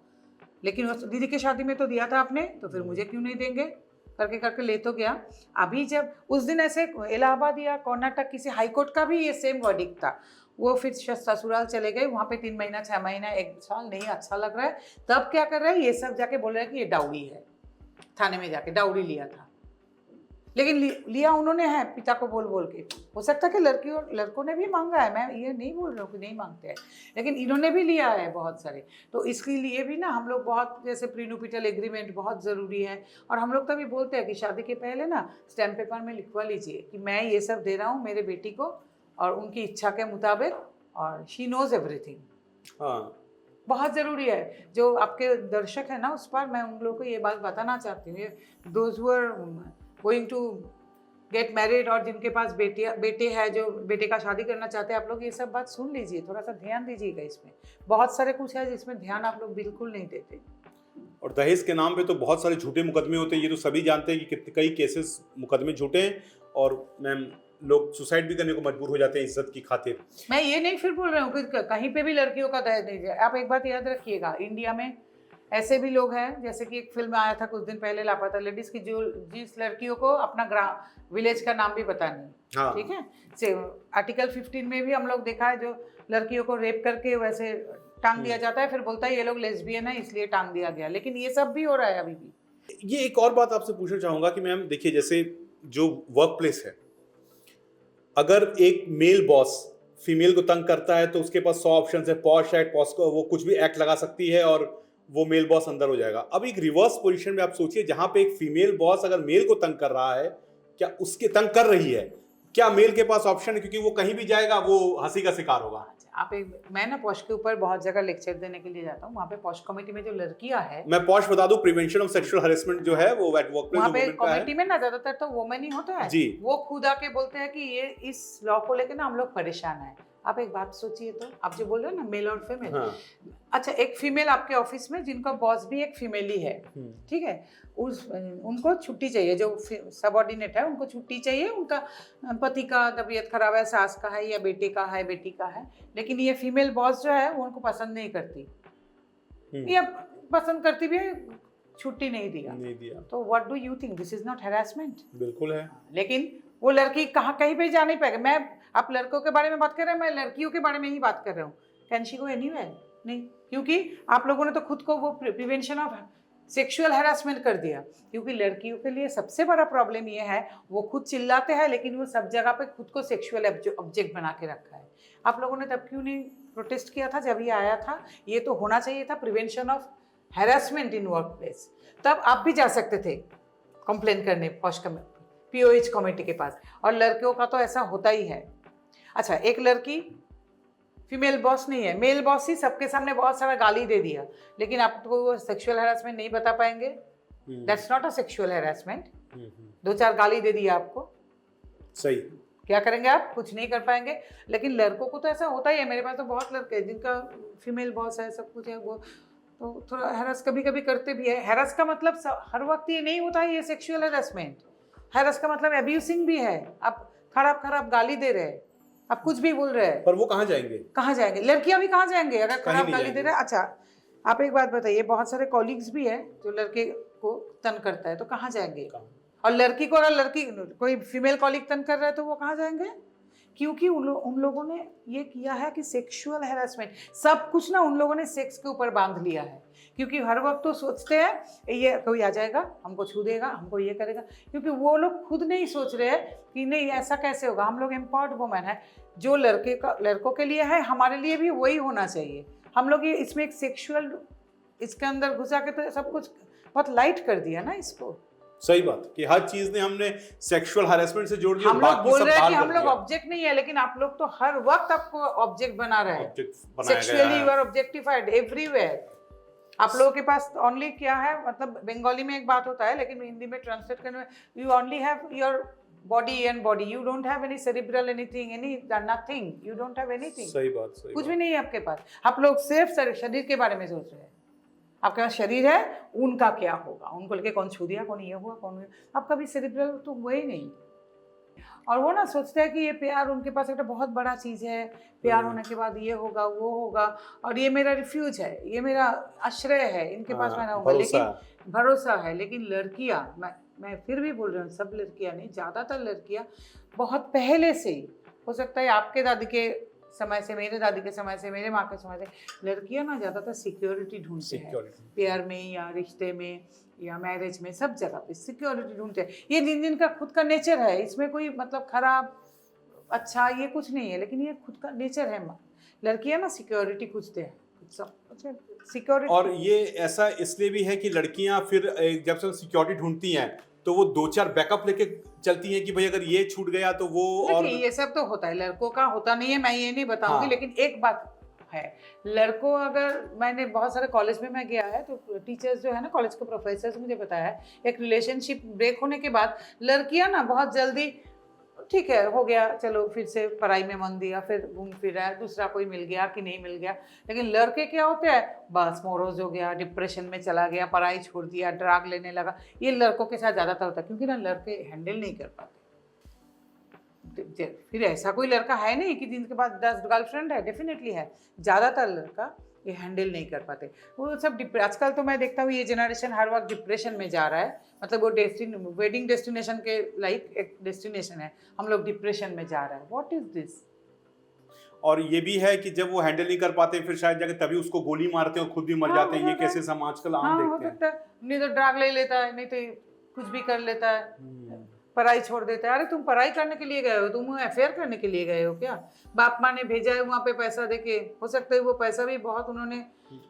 लेकिन दीदी की शादी में तो दिया था आपने, तो फिर मुझे क्यों नहीं देंगे, करके करके ले तो गया। अभी जब उस दिन ऐसे इलाहाबाद या कर्नाटक किसी हाईकोर्ट का भी ये सेम वर्डिक्ट था, वो फिर ससुराल चले गए, वहाँ पे 3 महीना 6 महीना 1 साल नहीं अच्छा लग रहा है, तब क्या कर रहे हैं, ये सब जाके बोल रहे हैं कि ये डाउरी है, थाने में जाके डाउरी लिया था। लेकिन लिया उन्होंने है पिता को बोल बोल के। हो सकता है कि लड़कों ने भी मांगा है, मैं ये नहीं बोल रहा हूँ कि नहीं मांगते हैं, लेकिन इन्होंने भी लिया है बहुत सारे। तो इसके लिए भी ना हम लोग बहुत, जैसे प्रीनुपिटल एग्रीमेंट बहुत ज़रूरी है। और हम लोग तभी बोलते हैं कि शादी के पहले ना स्टैम्प पेपर में लिखवा लीजिए कि मैं ये सब दे रहा हूँ मेरे बेटी को, और उनकी इच्छा के मुताबिक, और शी नोज एवरीथिंग। हाँ, बहुत ज़रूरी है। जो आपके दर्शक है ना, उस पर मैं उन लोगों को ये बात बताना चाहती हूँ, those who are going to get married, और जिनके पास बेटे हैं, जो बेटे का शादी करना चाहते हैं, आप लोग ये सब बात सुन लीजिए, थोड़ा सा ध्यान दीजिएगा। इसमें बहुत सारे कुछ है जिसमें ध्यान आप लोग बिल्कुल नहीं देते। और दहेज के नाम पे तो बहुत सारे झूठे मुकदमे होते हैं, ये तो सभी जानते हैं कि कई केसेस मुकदमे झूठे हैं। और मैम लोग सुसाइड भी करने को मजबूर हो जाते हैं इज्जत की खातिर। मैं ये नहीं फिर बोल रहा हूँ कि कहीं पे भी लड़कियों का दहेज नहीं दिया। आप एक बात याद रखिएगा, इंडिया में ऐसे भी लोग हैं, जैसे कि एक फिल्म आया था कुछ दिन पहले, लापता लेडीज की, जो जिस लड़कियों को अपना विलेज का नाम भी पता नहीं। हाँ। ठीक है, से आर्टिकल 15 में भी हम लोग देखा है, जो लड़कियों को रेप करके वैसे टांग दिया जाता है, फिर बोलता है ये लोग लेस्बियन है इसलिए टांग दिया गया, लेकिन ये सब भी हो रहा है अभी भी। ये एक और बात आपसे पूछना चाहूंगा कि मैम देखिए, जैसे जो वर्क प्लेस है, अगर एक मेल बॉस फीमेल को तंग करता है तो उसके पास 100 ऑप्शन है, पॉश एक्ट, पॉश को वो कुछ भी एक्ट लगा सकती है और वो मेल बॉस अंदर हो जाएगा। अब एक रिवर्स पोजीशन में आप सोचिए, जहां पे एक फीमेल बॉस अगर मेल को तंग कर रहा है, क्या उसके तंग कर रही है, क्या मेल के पास ऑप्शन है? क्योंकि वो कहीं भी जाएगा वो हंसी का शिकार होगा। आप मैं ना पॉश के ऊपर बहुत जगह लेक्चर देने के लिए जाता हूँ, वहाँ पे पॉश कमेटी में जो लड़कियां हैं, मैं पॉश बता दूं, प्रिवेंशन ऑफ सेक्सुअल हरेसमेंट जो है वो एट वर्कप्लेस वहाँ पे वुमेन का है। कमेटी में ना ज्यादातर तो वुमेन ही होता है जी। वो खुद आके बोलते हैं कि ये इस लॉ को लेकर ना हम लोग परेशान हैं। आप एक बात सोचिए, तो आप जो बोल रहे हो ना मेल और फीमेल, हाँ। अच्छा एक फीमेल आपके ऑफिस में जिनका बॉस भी एक फीमेल ही है, ठीक है, उनको छुट्टी चाहिए, जो सबऑर्डिनेट है उनको छुट्टी चाहिए, उनका पति का तबीयत खराब है, सास का है या बेटे का है, बेटी का है, लेकिन ये फीमेल बॉस जो है वो उनको पसंद नहीं करती, या पसंद करती भी है, छुट्टी नहीं दिया, तो what do you think, this is not harassment? बिल्कुल है। लेकिन वो लड़की कहीं पे जा नहीं पाएगी। मैं, आप लड़कों के बारे में बात कर रहे हैं, मैं लड़कियों के बारे में ही बात कर रहा हूँ। Can she go anywhere? नहीं, क्योंकि आप लोगों ने तो खुद को वो प्रिवेंशन ऑफ सेक्सुअल हैरेसमेंट कर दिया। क्योंकि लड़कियों के लिए सबसे बड़ा प्रॉब्लम ये है, वो खुद चिल्लाते हैं लेकिन वो सब जगह पे खुद को सेक्सुअल ऑब्जेक्ट बना के रखा है। आप लोगों ने तब क्यों नहीं प्रोटेस्ट किया था जब ये आया था? ये तो होना चाहिए था, prevention of harassment in work place. तब आप भी जा सकते थे कंप्लेन करने POH कमेटी के पास, और लड़कियों का तो ऐसा होता ही है। अच्छा, एक लड़की फीमेल बॉस नहीं है, मेल बॉस ही सबके सामने बहुत सारा गाली दे दिया, लेकिन आपको वो सेक्सुअल हैरेसमेंट नहीं बता पाएंगे? That's not a sexual harassment. 2-4 गाली दे दिया आपको, सही, क्या करेंगे आप? कुछ नहीं कर पाएंगे। लेकिन लड़कों को तो ऐसा होता ही है, मेरे पास तो बहुत लड़के हैं जिनका फीमेल बॉस है, सब कुछ है, वो तो थोड़ा हैरेस कभी कभी करते भी है। हैरेस का मतलब हर वक्त ये नहीं होता है ये सेक्सुअल हैरेसमेंट। हैरेस का मतलब एब्यूसिंग भी है, आप खराब गाली दे रहे हैं, आप कुछ भी बोल रहे हैं, पर वो कहाँ जाएंगे? लड़कियां भी कहाँ जाएंगे अगर खराब गाली दे रहे हैं? अच्छा, आप एक बात बताइए, बहुत सारे कॉलीग्स भी है जो लड़के को तंग करता है, तो कहाँ जाएंगे? और लड़की को, अगर लड़की कोई फीमेल कॉलीग तंग कर रहा है तो वो कहाँ जाएंगे? क्योंकि उन लोगों ने ये किया है कि सेक्सुअल हैरेसमेंट, सब कुछ ना उन लोगों ने सेक्स के ऊपर बांध लिया है। क्योंकि हर वक्त तो सोचते हैं ये कोई आ जाएगा, हमको छू देगा, हमको ये करेगा, क्योंकि वो लोग खुद नहीं सोच रहे हैं कि नहीं ऐसा कैसे होगा। हम लोग एम्पावर्ड वुमेन है, जो लड़कों के लिए है, हमारे लिए भी वही होना चाहिए। हम लोग ये इसमें एक सेक्सुअल इसके अंदर घुसा के तो सब कुछ बहुत लाइट कर दिया ना इसको। सही बात कि हर चीज ने हमने सेक्सुअल हैरेसमेंट से जोड़ दिया। हम लोग बोल रहे हैं कि हम लोग ऑब्जेक्ट नहीं है, लेकिन आप लोग तो हर वक्त आपको ऑब्जेक्ट बना रहे हैं। Sexually you are objectified everywhere. आप लोगों के पास ओनली क्या है, मतलब बंगाली में एक बात होता है, लेकिन हिंदी में ट्रांसलेट करने में you only have your body and body, you don't have any cerebral anything, any nothing, you don't have anything. सही बात, कुछ भी नहीं है आपके पास। आप लोग सिर्फ शरीर के बारे में सोच रहे हैं। आपके पास शरीर है, उनका क्या होगा, उनको लेके कौन छू दिया, कौन ये हुआ, कौन आपका भी सेरिब्रल तो हुआ ही नहीं। और वो ना सोचते हैं कि ये प्यार उनके पास एक बहुत बड़ा चीज़ है, प्यार होने के बाद ये होगा वो होगा, और ये मेरा रिफ्यूज है, ये मेरा आश्रय है, इनके पास मैं रहूँगा, लेकिन भरोसा है। लेकिन लड़कियाँ, मैं फिर भी बोल रही हूँ, सब लड़कियाँ नहीं, ज़्यादातर लड़कियाँ बहुत पहले से ही, हो सकता है आपके दादी के समय से, मेरे दादी के समय से, मेरे माँ के समय से, लड़कियां ना ज़्यादातर सिक्योरिटी ढूंढते हैं, प्यार में या रिश्ते में या मैरिज में, सब जगह पे सिक्योरिटी ढूंढते हैं। ये जिनका खुद का नेचर है, इसमें कोई मतलब खराब अच्छा ये कुछ नहीं है, लेकिन ये खुद का नेचर है। लड़कियां ना सिक्योरिटी खोजते हैं, सिक्योरिटी। और ये ऐसा इसलिए भी है कि लड़कियां फिर जब से सिक्योरिटी ढूंढती हैं तो वो 2-4 बैकअप लेके चलती हैं कि भाई अगर ये छूट गया तो वो, और ये सब तो होता है, लड़कों का होता नहीं है, मैं ये नहीं बताऊंगी। हाँ। लेकिन एक बात है, लड़कों, अगर मैंने बहुत सारे कॉलेज में मैं गया है तो टीचर्स जो है ना, कॉलेज के प्रोफेसर्स मुझे बताया है, एक रिलेशनशिप ब्रेक होने के बाद लड़कियां ना बहुत जल्दी ठीक है हो गया, चलो फिर से पढ़ाई में मन दिया, फिर घूम फिर रहा है, दूसरा कोई मिल गया कि नहीं मिल गया। लेकिन लड़के क्या होते हैं, बस मोरोज हो गया, डिप्रेशन में चला गया, पढ़ाई छोड़ दिया, ड्रग लेने लगा। ये लड़कों के साथ ज़्यादातर होता है, क्योंकि ना लड़के हैंडल नहीं कर पाते। फिर ऐसा कोई लड़का है नहीं कि जिनके पास 10 गर्लफ्रेंड है, डेफिनेटली है। ज़्यादातर लड़का ये हैंडल नहीं कर पाते। वो सब आजकल तो मैं देखता हूँ ये जनरेशन हर वक्त डिप्रेशन में जा रहा है। मतलब वो वेडिंग डेस्टिनेशन के लाइक एक डेस्टिनेशन है, हम लोग डिप्रेशन में जा रहे हैं। What is this? और ये भी है कि जब वो हैंडल नहीं कर पाते फिर शायद जाके तभी उसको गोली मारते हैं और खुद भी मर जाते हैं। ये केसेस हम आजकल आम हो देखते सकता है, नहीं तो ड्रग ले लेता है, नहीं तो कुछ भी कर लेता है, पढ़ाई छोड़ देता है। अरे तुम पढ़ाई करने के लिए गए हो, तुम अफेयर करने के लिए गए हो क्या? बाप माँ ने भेजा है वहाँ पे पैसा देके, हो सकता है वो पैसा भी बहुत उन्होंने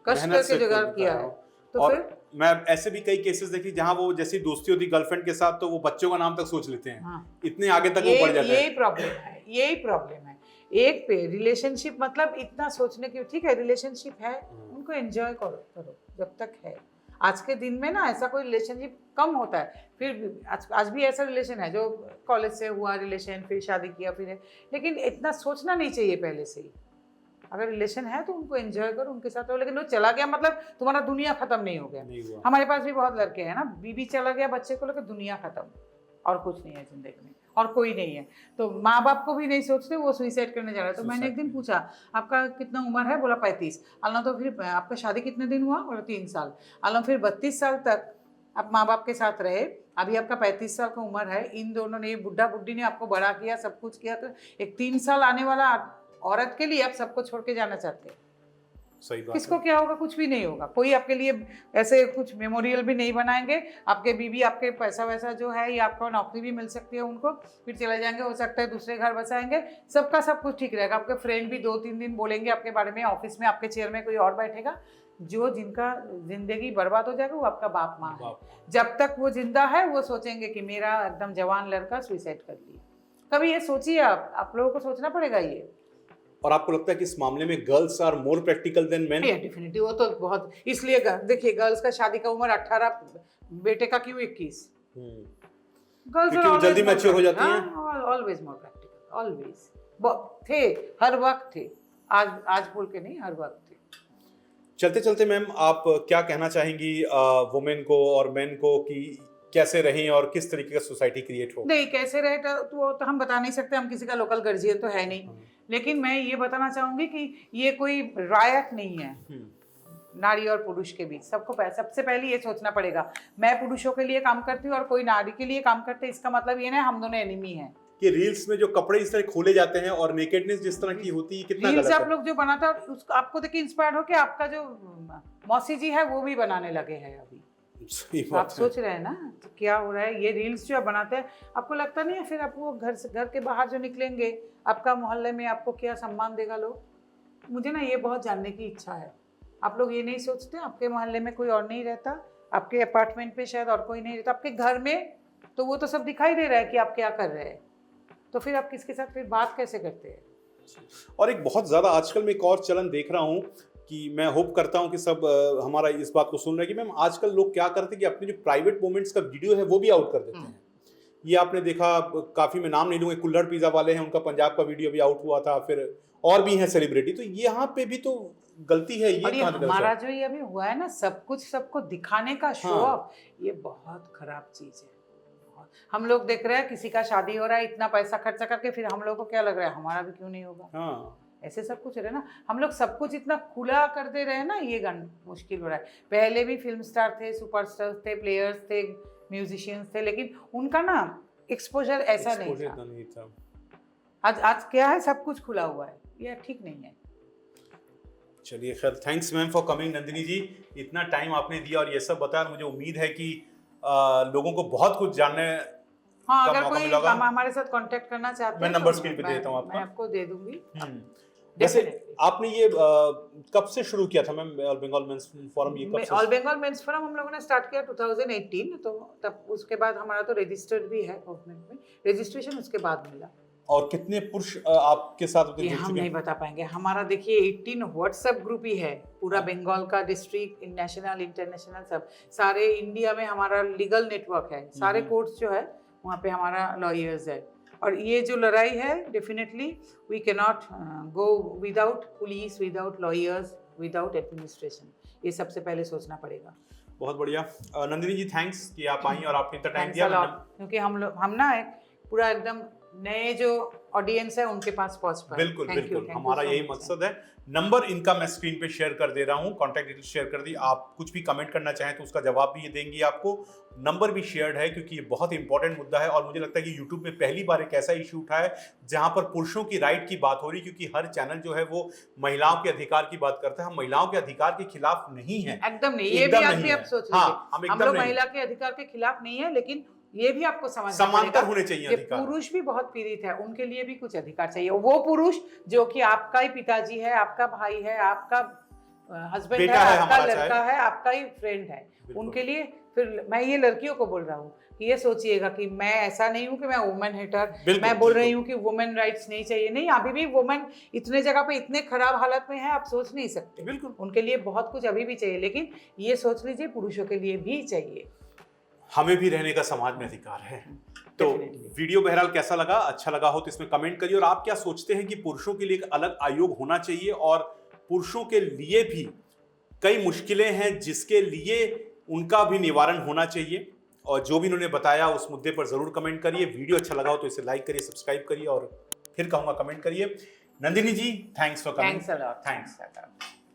कष्ट करके जुगाड़ किया है। तो और फिर मैं ऐसे भी कई केसेस देखी जहाँ वो जैसी दोस्ती होती गर्लफ्रेंड के साथ तो वो बच्चों का नाम तक सोच लेते हैं। हाँ। इतने आगे तक वो बढ़ जाते हैं। यही प्रॉब्लम है, यही प्रॉब्लम है। एक पे रिलेशनशिप मतलब इतना सोचने की, ठीक है रिलेशनशिप है, उनको एंजॉय करो जब तक है। आज के दिन में ना ऐसा कोई रिलेशनशिप कम होता है। फिर भी आज भी ऐसा रिलेशन है जो कॉलेज से हुआ रिलेशन, फिर शादी किया, फिर है। लेकिन इतना सोचना नहीं चाहिए पहले से ही। अगर रिलेशन है तो उनको एंजॉय करो, उनके साथ रहो। लेकिन वो चला गया मतलब तुम्हारा दुनिया खत्म नहीं हो गया। हमारे पास भी बहुत लड़के हैं ना, बीबी चला गया बच्चे को लेकर दुनिया खत्म, और कुछ नहीं है जिंदगी में, और कोई नहीं है। तो माँ बाप को भी नहीं सोचते, वो सुइसाइड करने जा रहा है। तो मैंने एक दिन पूछा आपका कितना उम्र है? बोला 35। अल्लाह तो फिर आपका शादी कितने दिन हुआ? बोला 3 साल। अल्लाह फिर 32 साल तक आप माँ बाप के साथ रहे, अभी आपका 35 साल का उम्र है। इन दोनों ने, बुढ़ा बुढ़ी ने आपको बड़ा किया, सब कुछ किया, तो एक 3 साल आने वाला औरत के लिए आप सबको छोड़ के जाना चाहते हैं? सही बात किसको है। क्या होगा? कुछ भी नहीं होगा। कोई आपके लिए ऐसे कुछ मेमोरियल भी नहीं बनाएंगे। आपके बीबी आपके पैसा वैसा जो है, या आपको नौकरी भी मिल सकती है उनको, फिर चले जाएंगे, हो सकता है दूसरे घर बसाएंगे, सबका सब कुछ ठीक रहेगा। आपके फ्रेंड भी 2-3 दिन बोलेंगे आपके बारे में, ऑफिस में आपके चेयर में कोई और बैठेगा। जो जिनका जिंदगी बर्बाद हो जाएगा वो आपका बाप माँ है। जब तक वो जिंदा है वो सोचेंगे कि मेरा एकदम जवान लड़का सुइसाइड कर लिया। कभी ये सोचिए, आप लोगों को सोचना पड़ेगा ये। और आपको लगता है कि इस मामले में girls are more practical than men? Definitely, वो तो बहुत, इसलिए देखिए गर्ल्स का शादी का उम्र 18, बेटे का क्यों 21? गर्ल्स जल्दी मैच्योर हो जाती हैं। ऑलवेज मोर प्रैक्टिकल, ऑलवेज थे, हर वक्त थे। आज बोल के नहीं, हर वक्त थे। चलते चलते मैम आप क्या कहना चाहेंगी वुमेन को और मेन को कि कैसे रहें और किस तरीके का सोसाइटी क्रिएट हो? नहीं, कैसे रहे तो हम बता नहीं सकते, हम किसी का लोकल गार्जियन तो है नहीं। लेकिन मैं ये बताना चाहूंगी कि ये कोई रायट नहीं है नारी और पुरुष के बीच। सबको सबसे पहले ये सोचना पड़ेगा, मैं पुरुषों के लिए काम करती हूँ और कोई नारी के लिए काम करते, इसका मतलब ये नहीं हम दोनों एनिमी हैं। कि रील्स में जो कपड़े इस तरह खोले जाते हैं और नेकेडनेस जिस तरह की होती है, कितना रील्स गलत है। आप लोग जो बनाता है उसको आपको देख के इंस्पायर हो के आपका जो मौसी जी है वो भी बनाने लगे हैं अभी। आप सोच रहे हैं ना तो क्या हो रहा है? ये रील्स जो आप बनाते हैं, आपको लगता नहीं है फिर आपको घर के बाहर जो निकलेंगे, आपका मोहल्ले में आपको क्या सम्मान देगा लोग? मुझे ना ये बहुत जानने की इच्छा है। आप लोग ये नहीं सोचते आपके मोहल्ले में कोई और नहीं रहता, आपके अपार्टमेंट पे शायद और कोई नहीं रहता, आपके घर में तो वो तो सब दिखाई दे रहा है कि आप क्या कर रहे हैं, तो फिर आप किसके साथ फिर बात कैसे करते हैं? और एक बहुत ज़्यादा आजकल मैं एक और चलन देख रहा हूँ कि मैं होप करता हूँ कि सब हमारा इस बात को सुन रहे हैं कि मैम आजकल लोग क्या करते हैं कि अपने जो प्राइवेट मोमेंट्स का वीडियो है वो भी आउट कर देते हैं। ये आपने देखा, काफ़ी, मैं नाम नहीं लूँगा, कुल्हड़ पिज़्ज़ा वाले हैं, उनका पंजाब का वीडियो भी आउट हुआ था, फिर और भी हैं सेलिब्रिटी। तो यहाँ पे भी तो गलती है। ये हमारा जो ये अभी हुआ है ना, सब कुछ सबको दिखाने का शो ऑफ, ये बहुत खराब चीज़ है। हम लोग देख रहे हैं किसी का शादी हो रहा है, इतना पैसा खर्चा करके, फिर हम लोग को क्या लग रहा है हमारा भी क्यों नहीं होगा? ऐसे सब कुछ रहे ना, हम लोग सब कुछ इतना खुला कर दे रहे हैं ना, ये मुश्किल हो रहा है। पहले भी फिल्म स्टार थे, सुपरस्टार थे, प्लेयर्स थे, म्यूजिशियंस थे, लेकिन उनका ना एक्सपोजर ऐसा नहीं था। आज क्या है, सब कुछ खुला हुआ है, ये ठीक नहीं है। चलिए खैर, thanks ma'am for coming. Nandini ji, इतना टाइम आपने दिया और ये सब बताया, मुझे उम्मीद है कि लोगों को बहुत कुछ जानने हाँ, अगर कोई हमारे साथ कांटेक्ट करना चाहते हैं, मैं नंबर स्क्रीन पे देता हूँ आपका, मैं आपको दे दूंगी। जैसे आपने ये कब से शुरू किया था ma'am all Bengal men's forum? ये कब से? ऑल बंगाल मेंस फोरम हम लोगों ने स्टार्ट किया 2018, तो तब उसके बाद हमारा तो रजिस्टर्ड भी है गवर्नमेंट में, रजिस्ट्रेशन उसके बाद मिला। और कितने पुरुष आपके साथ जुड़ चुके हैं? हम नहीं बता पाएंगे। हमारा देखिए 18 व्हाट्सएप ग्रुप ही है पूरा बंगाल का, डिस्ट्रिक्ट, नेशनल, इंटरनेशनल, सब सारे इंडिया में हमारा लीगल नेटवर्क है। सारे कोर्ट्स जो है वहाँ पे हमारा लॉयर्स है। और ये जो लड़ाई है, definitely we can not go without police, without lawyers, without administration. ये सबसे पहले सोचना पड़ेगा। बहुत बढ़िया नंदिनी जी, थैंक्स कि आप आई और आपने इतना टाइम दिया। क्योंकि हम ना एक पूरा एकदम नए जो ऑडियंस है उनके पास पहुंच पाए। बिल्कुल बिल्कुल, हमारा यही मकसद है। नंबर इनका मैं स्क्रीन पे शेयर कर दे रहा हूं, कांटेक्ट डिटेल्स शेयर कर दी। आप कुछ भी कमेंट करना चाहें तो उसका जवाब भी ये देंगी आपको। नंबर भी शेयर्ड है क्योंकि ये बहुत इंपॉर्टेंट मुद्दा है और मुझे लगता है कि यूट्यूब में पहली बार एक ऐसा इशू उठा है जहां पर पुरुषों की राइट की बात हो रही, क्योंकि हर चैनल जो है वो महिलाओं के अधिकार की बात करता है। हम महिलाओं के अधिकार के खिलाफ नहीं है, एकदम नहीं। ये भी आप सोच लीजिए, हम लोग महिला के अधिकार के खिलाफ नहीं है, लेकिन ये भी आपको समझना समांतर होने चाहिए कि अधिकार। पुरुष भी बहुत पीड़ित है, उनके लिए भी कुछ अधिकार चाहिए। वो पुरुष जो कि आपका ही पिताजी है, आपका भाई है, आपका हस्बैंड है, आपका लड़का है, आपका ही फ्रेंड है, उनके लिए। फिर मैं ये लड़कियों को बोल रहा हूँ कि ये सोचिएगा कि मैं ऐसा नहीं हूँ कि मैं वुमेन हेटर, मैं बोल रही हूँ कि वुमेन राइट्स नहीं चाहिए। नहीं, अभी भी वुमेन इतने जगह पे इतने खराब हालत में है, आप सोच नहीं सकते। बिल्कुल, उनके लिए बहुत कुछ अभी भी चाहिए, लेकिन ये सोच लीजिए पुरुषों के लिए भी चाहिए। हमें भी रहने का समाज में अधिकार है। तो वीडियो बहरहाल कैसा लगा? अच्छा लगा हो तो इसमें कमेंट करिए। और आप क्या सोचते हैं कि पुरुषों के लिए एक अलग आयोग होना चाहिए और पुरुषों के लिए भी कई मुश्किलें हैं जिसके लिए उनका भी निवारण होना चाहिए? और जो भी इन्होंने बताया उस मुद्दे पर जरूर कमेंट करिए। वीडियो अच्छा लगा हो तो इसे लाइक करिए, सब्सक्राइब करिए और फिर कहूंगा कमेंट करिए। Nandini ji, thanks for coming. Thanks a lot. Thanks.